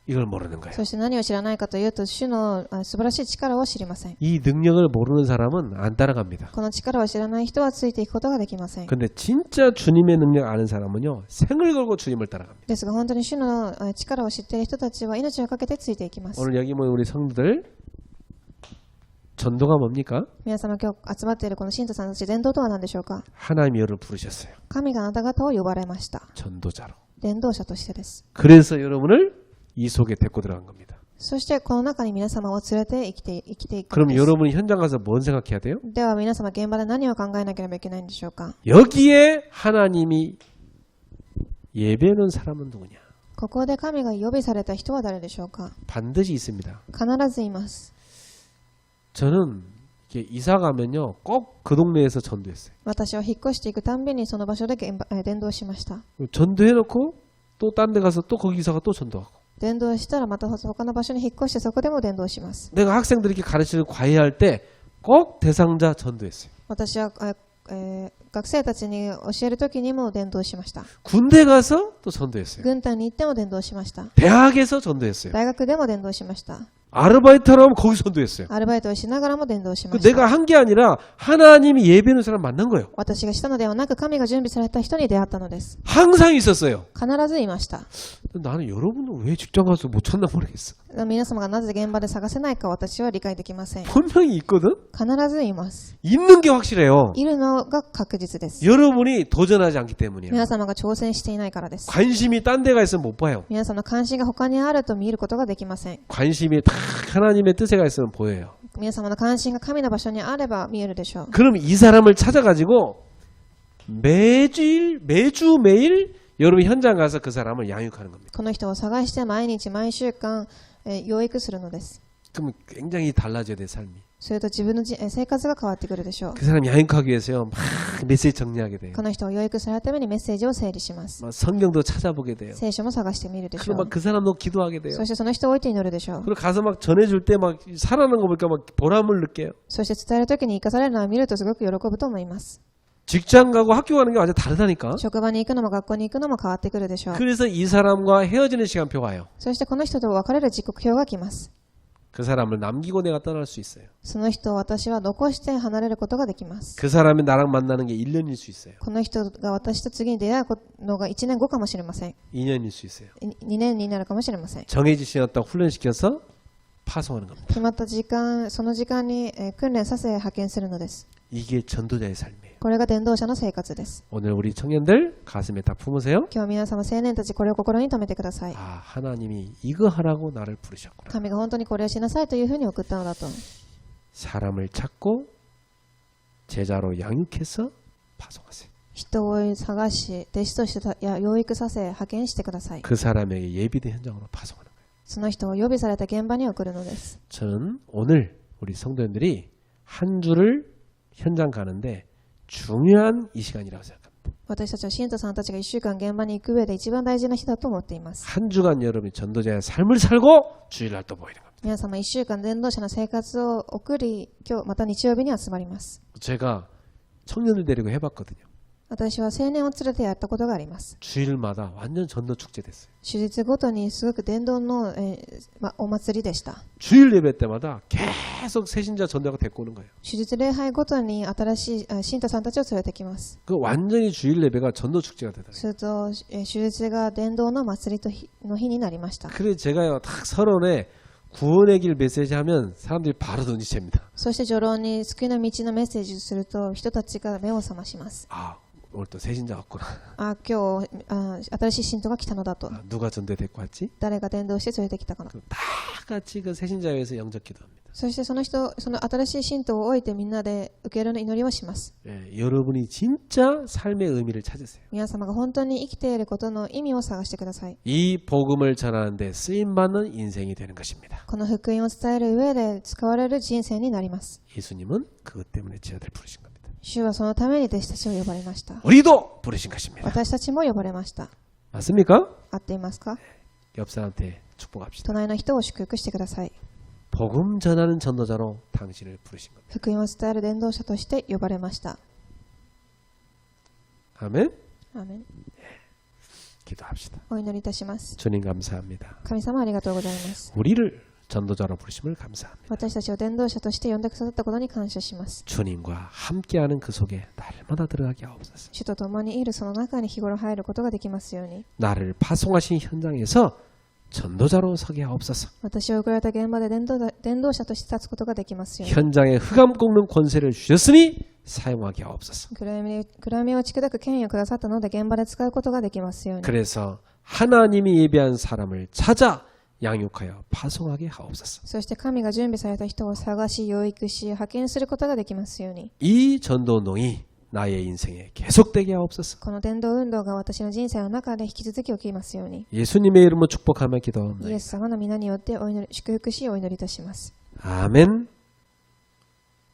이걸 모르는 거예요. そして何を知らないかというと、主の素晴らしい力を知りません。 이 능력을 모르는 사람은 안 따라갑니다. この力を知らない人はついていくことができません。 근데 진짜 주님의 능력 아는 사람은요. 생을 걸고 주님을 따라갑니다. ですが本当に主の力を知っている人たちは命をかけてついていきます。 오늘 여기 모인 우리 성도들 전도가 뭡니까? 皆様、今日集まっているこの信徒さんたち、伝道とは何でしょうか。 하나님이 여러분을 부르셨어요. 神があなた方を呼ばれました。 전도자로. 伝道者としてです。 그래서 여러분을 이 속에 데리고 들어간 겁니다. そしてこの中に皆様を連れて生きていくの 그럼 です。 여러분이 현장 가서 뭔 생각해야 돼요? では皆様、現場で何を考えなければいけないんでしょうか。 여기에 하나님이 예배하는 사람은 누구냐? ここで神が呼びされた人は誰でしょうか。 반드시 있습니다. 必ずいます。 저는 이게 이사 가면요 꼭 그 동네에서 전도했어요. 私は引っ越していくたんびにその場所で伝道しました。 전도해놓고 또 딴 데 가서 또 거기 이사가 또 전도하고. 伝道したらまた他の場所に引っ越してそこでも伝道します。 내가 학생들에게 가르치는 과외할 때 꼭 대상자 전도했어요. 私は、学生たちに教えるときにも伝道しました。 군대 가서 또 전도했어요. 軍隊に行っても伝道しました。 대학에서 전도했어요. 大学でも伝道しました。 아르바이트하러 하면 거기서 전도했어요. アルバイトをしながらも伝道しま 그 した。 내가 한 게 아니라 하나님이 예배하는 사람 만난 거예요. 私がしたのではなく神が準備された人に出会ったのです。 항상 있었어요. 必ずいました。 나는 여러분은 왜 직장 가서 못 찾나 모르겠어. 皆様がなぜ現場で探せないか私は理解できません。 분명히 있거든. 必ずいます。 있는 게 확실해요. いるのが確実です。 여러분이 도전하지 않기 때문이에요. 皆様が挑戦していないからです。 관심이 딴 데가 있으면 못 봐요. 皆さんの関心が他にあると見ることができません。 관심이 다 하나님의 뜻에가 있으면 보여요. 皆様の関心が神の場所にあれば見えるでしょう。 그럼 이 사람을 찾아가지고 매주 매일 여러분 현장 가서 그 사람을 양육하는 겁니다. この人を探して毎日毎週間、養育するのです。 그러면 굉장히 달라져야 돼 삶이. それと自分の生活が変わってくるでしょう。 그 사람 양육하기 위해서요 막 메시지 정리하게 돼요. この人を養育されるためにメッセージを整理します。 막 성경도 찾아보게 돼요. 聖書も探してみるでしょ 그리고 う。 막 그 사람도 기도하게 돼요. そしてその人を置いて祈るでしょう。 그리고 가서 막 전해줄 때 막 살아나는 거 보니까 막 보람을 느껴요. そして伝えるときに生かされるのを見るとすごく喜ぶと思います。 직장 가고 학교 가는 게 완전 다르다니까. 職場に行くのも学校に行くのも変わってくるでしょう。 그래서 이 사람과 헤어지는 시간표가 와요. そしてこの人と別れる時刻表が来ます。 그 사람을 남기고 내가 떠날 수 있어요. その人を私は残して離れることができます。 그 사람이 나랑 만나는 게 1년일 수 있어요. この人が私と次に出会うのが1年後かもしれません。 2년일 수 있어요. 2年になるかもしれません。 정해진 시간 동안 훈련시켜서 파송하는 겁니다. 決まった時間、その時間に訓練させ派遣するのです。 이게 전도자의 삶이에요. これが伝道者の生活です。 오늘 우리 청년들 가슴에 다 품으세요. 今日皆様青年たちこれを心に留めてください。 아, 하나님이 이거 하라고 나를 부르셨구나. 神が本当にこれをしなさいというふうに送ったのだと。 사람을 찾고 제자로 양육해서 파송하세요. 人を探し、弟子として養育させ、派遣してください。 그 사람에게 예비된 현장으로 파송하는 거예요. その人を予備された現場に送るのです。 저는 오늘 우리 성도님들이 한 주를 현장 가는데 중요한 이 시간이라고 생각합니다. 私たちは信徒さんたちが1週間現場に行く上で一番大事な日だと思っています。 한 주간 여러분이 전도자의 삶을 살고 주일날 또 모이는 겁니다. 皆様1週間伝道者の生活を送り、今日また日曜日に集まります。 제가 청년들 데리고 해봤거든요. 私は青年を連れてやったことがあります。 주일마다 완전 전도 축제 됐어요. 手術ごとにすごく伝道の、お祭りでした。 주일 예배 때마다 계속 새신자 전도가 데리고 오는 거예요. 手術礼拝ごとに新しい信徒さんたちを連れてきます。 그 완전히 주일 예배가 전도 축제가 되더라고요. すると、手術が伝道の祭りの日になりました。 그래 제가요 딱 서론에 구원의 길 메시지 하면 사람들이 바로 눈치챕니다. そして序論に救いの道のメッセージをすると人たちが目を覚まします。 아 오늘 또 새신자 왔구나. 今日新しい信徒が来たのだと。 아, 누가 전도에 데리고 왔지? 誰が伝道して連れてきたかな。 다 같이 그 새신자에 위해서 영접 기도합니다. そしてその新しい信徒を置いてみんなで受ける祈りをします。 예, 여러분이 진짜 삶의 의미를 찾으세요. 皆様が本当に生きていることの意味を探してください。 이 복음을 전하는데 쓰임받는 인생이 되는 것입니다. この福音を伝える上で使われる人生になります。 예수님은 그것 때문에 제자들 부르신 겁니다. 主はそのために弟子たちを呼ばれました。 우리도 부르신 것입니다. 私たちも呼ばれました。 맞습니까? 合っていますか？ 옆 사람한테 축복합시다. 隣の人を祝福してください。 복음 전하는 전도자로 당신을 부르신 겁니다. 福音を伝える伝道者として呼ばれました。 아멘. アーメン。 기도합시다. お祈りいたします。 주님 감사합니다. 神様ありがとうございます。 우리를 전도자로 부르심을 감사합니다. 私たちを伝道者として呼んでくださったことに感謝します。 주님과 함께하는 그 속에 날마다 들어가게 하옵소서. 主と共にいるその中に日頃入ることができますように。 나를 파송하신 현장에서 전도자로 서게 하옵소서. 私を送られた現場で伝道者として立つことができますように。 현장에 흑암 꺾는 권세를 주셨으니 사용하게 하옵소서. 暗闇を打ち砕く権威をくださったので現場で使うことができますように。 그래서 하나님이 예비한 사람을 찾아 양육하여 파송하게 하옵소서. そして神が準備された人を探し、養育し、派遣することができますように。 이 전도운동이 나의 인생에 계속되게 하옵소서. この伝道運動が私の人生の中で引き続き起きますように。 예수님의 이름으로 축복하며 イエ 기도합니다. ス様の皆によって祝福しお祈りいたします。 아멘.